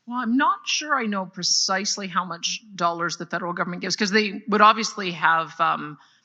Well, I'm not sure I know precisely how much dollars the federal government gives, because they would obviously have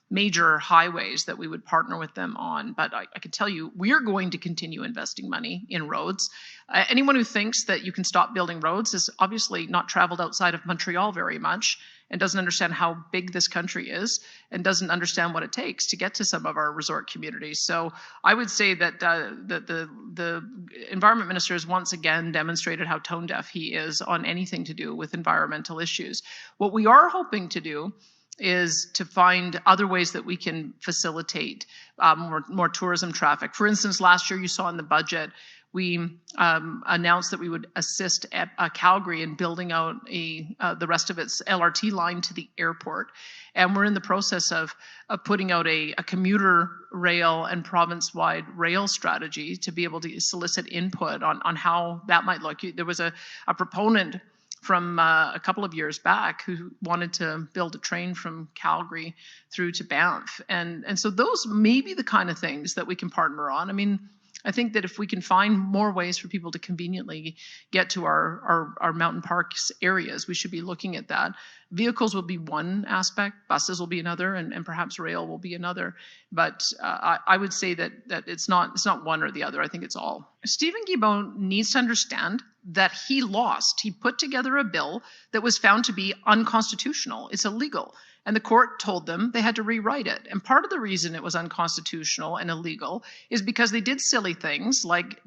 major highways that we would partner with them on. But I can tell you, we are going to continue investing money in roads. Anyone who thinks that you can stop building roads has obviously not traveled outside of Montreal very much and doesn't understand how big this country is and doesn't understand what it takes to get to some of our resort communities. So I would say that the environment minister has once again demonstrated how tone deaf he is on anything to do with environmental issues. What we are hoping to do is to find other ways that we can facilitate more tourism traffic. For instance, last year you saw in the budget, we announced that we would assist at Calgary in building out the rest of its LRT line to the airport. And we're in the process of putting out a commuter rail and province-wide rail strategy to be able to solicit input on how that might look. There was a proponent from a couple of years back who wanted to build a train from Calgary through to Banff. And so those may be the kind of things that we can partner on. I mean, I think that if we can find more ways for people to conveniently get to our mountain parks areas, we should be looking at that. Vehicles will be one aspect, buses will be another, and perhaps rail will be another. But I would say that it's not one or the other. I think it's all. Steven Guilbeault needs to understand that he lost. He put together a bill that was found to be unconstitutional. It's illegal. And the court told them they had to rewrite it. And part of the reason it was unconstitutional and illegal is because they did silly things like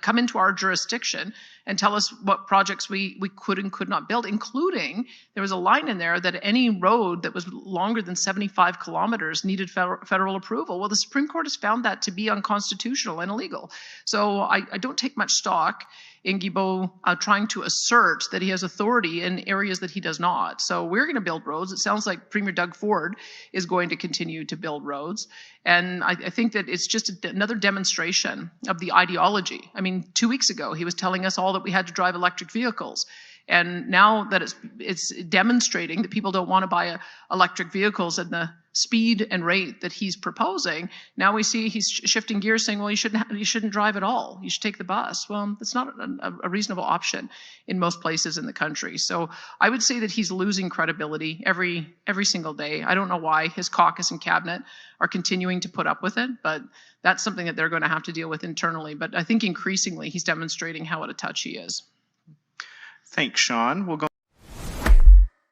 come into our jurisdiction and tell us what projects we could and could not build, including there was a line in there that any road that was longer than 75 kilometers needed federal approval. Well, the Supreme Court has found that to be unconstitutional and illegal. So I don't take much stock in Guilbeault trying to assert that he has authority in areas that he does not. So we're going to build roads. It sounds like Premier Doug Ford is going to continue to build roads. And I think that it's just another demonstration of the ideology. I mean, 2 weeks ago, he was telling us all that we had to drive electric vehicles. And now that it's demonstrating that people don't want to buy electric vehicles at the speed and rate that he's proposing, now we see he's shifting gears saying, well, you shouldn't drive at all. You should take the bus. Well, that's not a reasonable option in most places in the country. So I would say that he's losing credibility every single day. I don't know why his caucus and cabinet are continuing to put up with it, but that's something that they're going to have to deal with internally. But I think increasingly he's demonstrating how out of touch he is. Thanks, Sean. We'll go